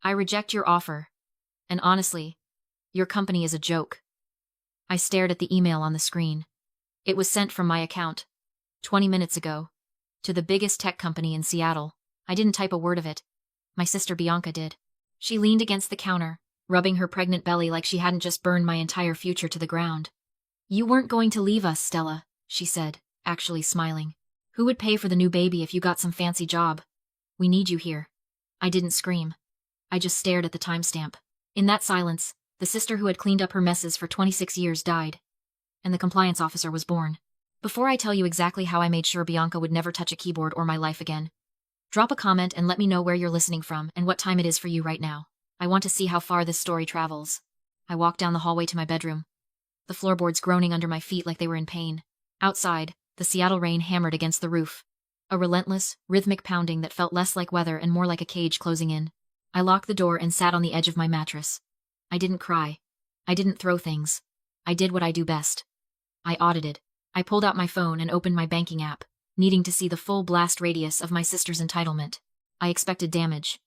I reject your offer. And honestly, your company is a joke. I stared at the email on the screen. It was sent from my account 20 minutes ago to the biggest tech company in Seattle. I didn't type a word of it. My sister Bianca did. She leaned against the counter, rubbing her pregnant belly like she hadn't just burned my entire future to the ground. You weren't going to leave us, Stella, she said, actually smiling. Who would pay for the new baby if you got some fancy job? We need you here. I didn't scream. I just stared at the timestamp. In that silence, the sister who had cleaned up her messes for 26 years died. And the compliance officer was born. Before I tell you exactly how I made sure Bianca would never touch a keyboard or my life again, drop a comment and let me know where you're listening from and what time it is for you right now. I want to see how far this story travels. I walked down the hallway to my bedroom, the floorboards groaning under my feet like they were in pain. Outside, the Seattle rain hammered against the roof. A relentless, rhythmic pounding that felt less like weather and more like a cage closing in. I locked the door and sat on the edge of my mattress. I didn't cry. I didn't throw things. I did what I do best. I audited. I pulled out my phone and opened my banking app, needing to see the full blast radius of my sister's entitlement. I expected damage.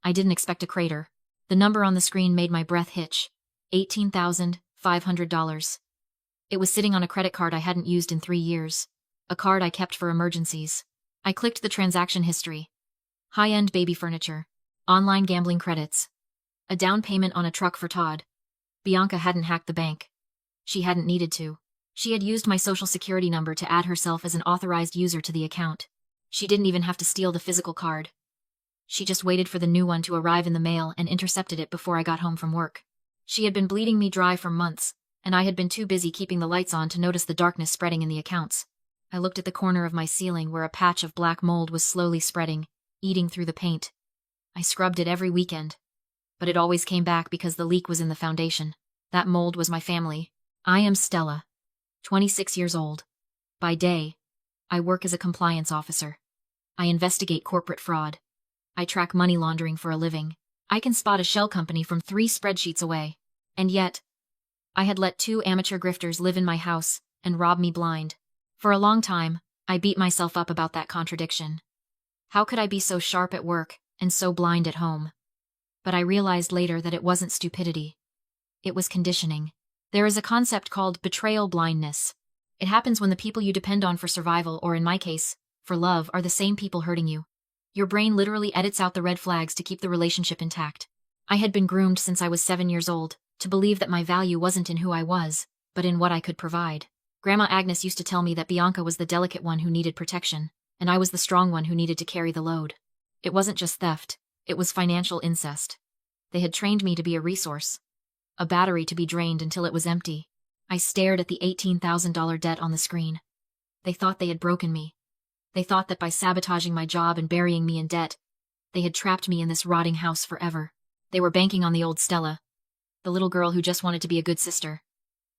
I didn't expect a crater. The number on the screen made my breath hitch. $18,500. It was sitting on a credit card I hadn't used in 3 years. A card I kept for emergencies. I clicked the transaction history. High-end baby furniture. Online gambling credits. A down payment on a truck for Todd. Bianca hadn't hacked the bank. She hadn't needed to. She had used my social security number to add herself as an authorized user to the account. She didn't even have to steal the physical card. She just waited for the new one to arrive in the mail and intercepted it before I got home from work. She had been bleeding me dry for months, and I had been too busy keeping the lights on to notice the darkness spreading in the accounts. I looked at the corner of my ceiling where a patch of black mold was slowly spreading, eating through the paint. I scrubbed it every weekend, but it always came back because the leak was in the foundation. That mold was my family. I am Stella, 26 years old. By day, I work as a compliance officer. I investigate corporate fraud. I track money laundering for a living. I can spot a shell company from 3 spreadsheets away. And yet, I had let 2 amateur grifters live in my house and rob me blind. For a long time, I beat myself up about that contradiction. How could I be so sharp at work and so blind at home? But I realized later that it wasn't stupidity. It was conditioning. There is a concept called betrayal blindness. It happens when the people you depend on for survival, or in my case, for love, are the same people hurting you. Your brain literally edits out the red flags to keep the relationship intact. I had been groomed since I was 7 years old to believe that my value wasn't in who I was, but in what I could provide. Grandma Agnes used to tell me that Bianca was the delicate one who needed protection, and I was the strong one who needed to carry the load. It wasn't just theft, it was financial incest. They had trained me to be a resource, a battery to be drained until it was empty. I stared at the $18,000 debt on the screen. They thought they had broken me. They thought that by sabotaging my job and burying me in debt, they had trapped me in this rotting house forever. They were banking on the old Stella, the little girl who just wanted to be a good sister.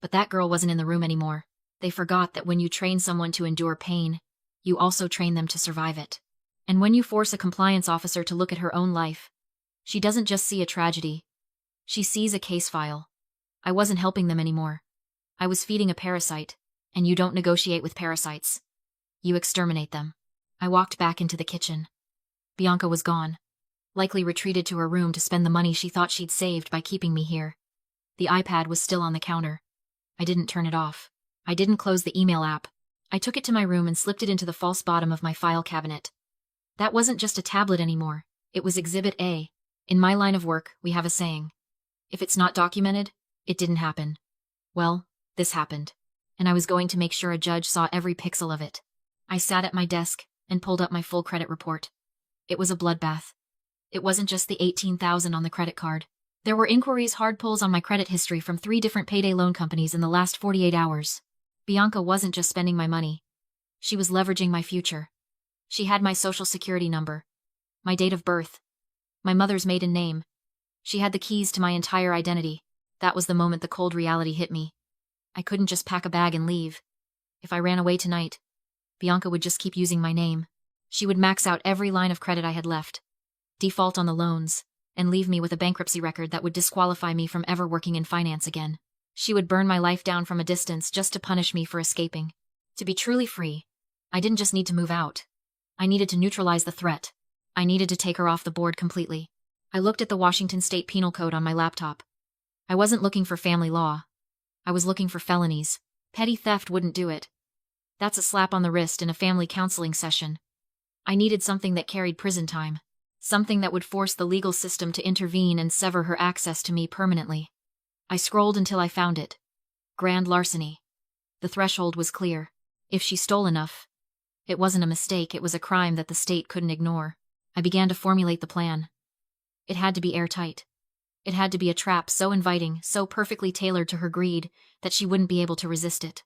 But that girl wasn't in the room anymore. They forgot that when you train someone to endure pain, you also train them to survive it. And when you force a compliance officer to look at her own life, she doesn't just see a tragedy. She sees a case file. I wasn't helping them anymore. I was feeding a parasite, and you don't negotiate with parasites. You exterminate them. I walked back into the kitchen. Bianca was gone, likely retreated to her room to spend the money she thought she'd saved by keeping me here. The iPad was still on the counter. I didn't turn it off. I didn't close the email app. I took it to my room and slipped it into the false bottom of my file cabinet. That wasn't just a tablet anymore. It was Exhibit A. In my line of work, we have a saying. If it's not documented, it didn't happen. Well, this happened. And I was going to make sure a judge saw every pixel of it. I sat at my desk and pulled up my full credit report. It was a bloodbath. It wasn't just the $18,000 on the credit card. There were inquiries, hard pulls on my credit history from 3 different payday loan companies in the last 48 hours. Bianca wasn't just spending my money. She was leveraging my future. She had my social security number, my date of birth, my mother's maiden name. She had the keys to my entire identity. That was the moment the cold reality hit me. I couldn't just pack a bag and leave. If I ran away tonight, Bianca would just keep using my name. She would max out every line of credit I had left, default on the loans, and leave me with a bankruptcy record that would disqualify me from ever working in finance again. She would burn my life down from a distance just to punish me for escaping. To be truly free, I didn't just need to move out. I needed to neutralize the threat. I needed to take her off the board completely. I looked at the Washington State Penal Code on my laptop. I wasn't looking for family law. I was looking for felonies. Petty theft wouldn't do it. That's a slap on the wrist in a family counseling session. I needed something that carried prison time. Something that would force the legal system to intervene and sever her access to me permanently. I scrolled until I found it. Grand larceny. The threshold was clear. If she stole enough, it wasn't a mistake, it was a crime that the state couldn't ignore. I began to formulate the plan. It had to be airtight. It had to be a trap so inviting, so perfectly tailored to her greed, that she wouldn't be able to resist it.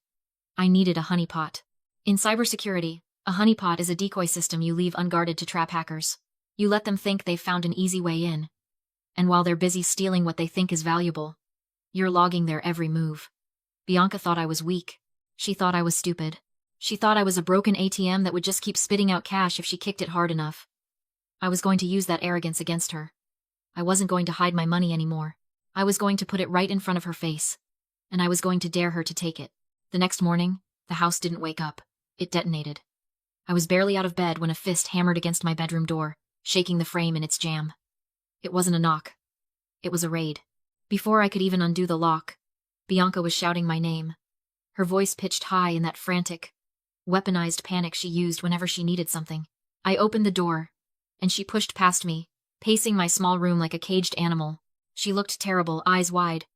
I needed a honeypot. In cybersecurity, a honeypot is a decoy system you leave unguarded to trap hackers. You let them think they've found an easy way in. And while they're busy stealing what they think is valuable, you're logging their every move. Bianca thought I was weak. She thought I was stupid. She thought I was a broken ATM that would just keep spitting out cash if she kicked it hard enough. I was going to use that arrogance against her. I wasn't going to hide my money anymore. I was going to put it right in front of her face. And I was going to dare her to take it. The next morning, the house didn't wake up. It detonated. I was barely out of bed when a fist hammered against my bedroom door, shaking the frame in its jam. It wasn't a knock. It was a raid. Before I could even undo the lock, Bianca was shouting my name. Her voice pitched high in that frantic, weaponized panic she used whenever she needed something. I opened the door, and she pushed past me, pacing my small room like a caged animal. She looked terrible, eyes wide,